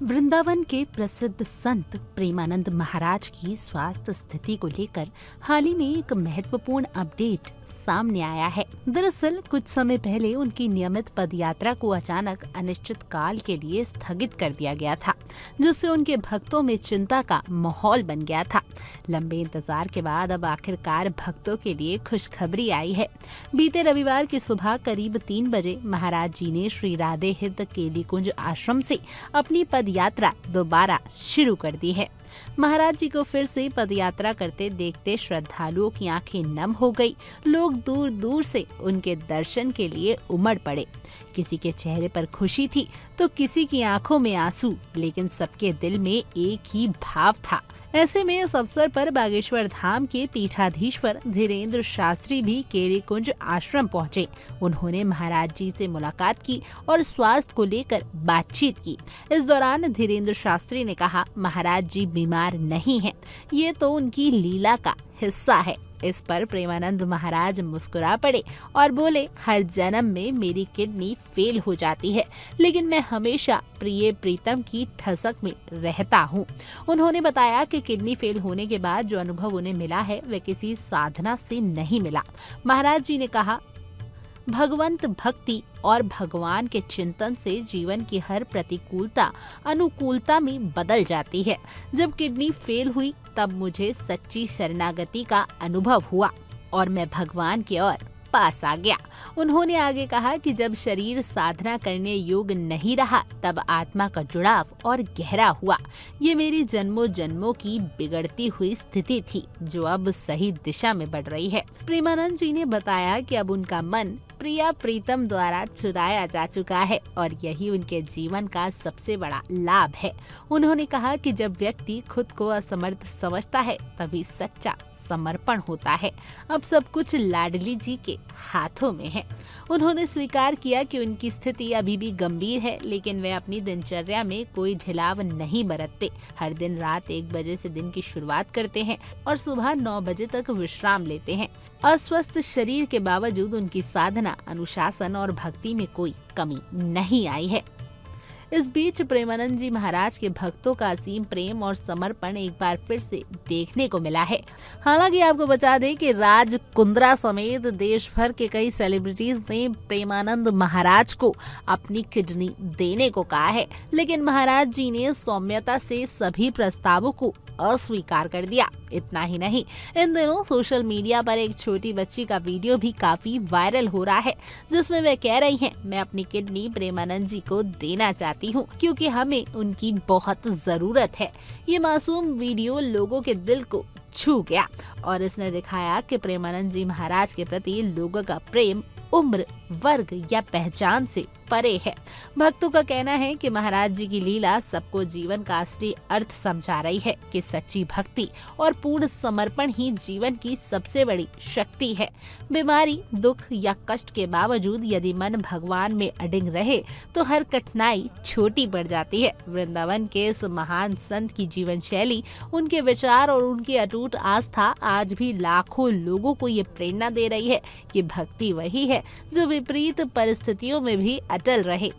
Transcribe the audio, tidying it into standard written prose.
वृंदावन के प्रसिद्ध संत प्रेमानंद महाराज की स्वास्थ्य स्थिति को लेकर हाल ही में एक महत्वपूर्ण अपडेट सामने आया है। दरअसल कुछ समय पहले उनकी नियमित पदयात्रा को अचानक अनिश्चित काल के लिए स्थगित कर दिया गया था, जिससे उनके भक्तों में चिंता का माहौल बन गया था। लंबे इंतजार के बाद अब आखिरकार भक्तों के लिए खुशखबरी आई है। बीते रविवार की सुबह करीब 3 बजे महाराज जी ने श्री राधे हित केली कुंज आश्रम से अपनी पदयात्रा दोबारा शुरू कर दी है। महाराज जी को फिर से पदयात्रा करते देखते श्रद्धालुओं की आंखें नम हो गई। लोग दूर दूर से उनके दर्शन के लिए उमड़ पड़े। किसी के चेहरे पर खुशी थी तो किसी की आंखों में आंसू, लेकिन सबके दिल में एक ही भाव था। ऐसे में इस अवसर पर बागेश्वर धाम के पीठाधीश्वर धीरेन्द्र शास्त्री भी केली कुंज आश्रम पहुंचे। उन्होंने महाराज जी से मुलाकात की और स्वास्थ्य को लेकर बातचीत की। इस दौरान धीरेन्द्र शास्त्री ने कहा, महाराज जी बीमार नहीं हैं, ये तो उनकी लीला का हिस्सा है। इस पर प्रेमानंद महाराज मुस्कुरा पड़े और बोले, हर जन्म में मेरी किडनी फेल हो जाती है, लेकिन मैं हमेशा प्रिय प्रीतम की ठसक में रहता हूँ। उन्होंने बताया कि किडनी फेल होने के बाद जो अनुभव उन्हें मिला है वह किसी साधना से नहीं मिला। महाराज जी ने कहा, भगवंत भक्ति और भगवान के चिंतन से जीवन की हर प्रतिकूलता अनुकूलता में बदल जाती है। जब किडनी फेल हुई तब मुझे सच्ची शरणागति का अनुभव हुआ और मैं भगवान की ओर पास आ गया। उन्होंने आगे कहा कि जब शरीर साधना करने योग्य नहीं रहा तब आत्मा का जुड़ाव और गहरा हुआ। ये मेरी जन्मों जन्मों की बिगड़ती हुई स्थिति थी जो अब सही दिशा में बढ़ रही है। प्रेमानंद जी ने बताया कि अब उनका मन प्रिया प्रीतम द्वारा चुराया जा चुका है और यही उनके जीवन का सबसे बड़ा लाभ है। उन्होंने कहा कि जब व्यक्ति खुद को असमर्थ समझता है तभी सच्चा समर्पण होता है। अब सब कुछ लाडली जी के हाथों में है। उन्होंने स्वीकार किया कि उनकी स्थिति अभी भी गंभीर है, लेकिन वे अपनी दिनचर्या में कोई ढिलाव नहीं बरतते। हर दिन रात 1 बजे से दिन की शुरुआत करते हैं और सुबह 9 बजे तक विश्राम लेते हैं। अस्वस्थ शरीर के बावजूद उनकी साधना, अनुशासन और भक्ति में कोई कमी नहीं आई है। इस बीच प्रेमानंद जी महाराज के भक्तों का असीम प्रेम और समर्पण एक बार फिर से देखने को मिला है। हालांकि आपको बता दें कि राज कुंद्रा समेत देश भर के कई सेलिब्रिटीज ने प्रेमानंद महाराज को अपनी किडनी देने को कहा है, लेकिन महाराज जी ने सौम्यता से सभी प्रस्तावों को अस्वीकार कर दिया। इतना ही नहीं, इन दिनों सोशल मीडिया पर एक छोटी बच्ची का वीडियो भी काफी वायरल हो रहा है, जिसमें वे कह रही हैं, मैं अपनी किडनी प्रेमानंद जी को देना चाहती हूँ क्योंकि हमें उनकी बहुत जरूरत है। ये मासूम वीडियो लोगों के दिल को छू गया और इसने दिखाया कि प्रेमानंद जी महाराज के प्रति लोगों का प्रेम उम्र, वर्ग या पहचान से परे है। भक्तों का कहना है कि महाराज जी की लीला सबको जीवन का असली अर्थ समझा रही है कि सच्ची भक्ति और पूर्ण समर्पण ही जीवन की सबसे बड़ी शक्ति है। बीमारी, दुख या कष्ट के बावजूद यदि मन भगवान में अडिग रहे तो हर कठिनाई छोटी पड़ जाती है। वृंदावन के इस महान संत की जीवन शैली, उनके विचार और उनकी अटूट आस्था आज भी लाखों लोगों को ये प्रेरणा दे रही है कि भक्ति वही है जो विपरीत परिस्थितियों में भी अटल रहे।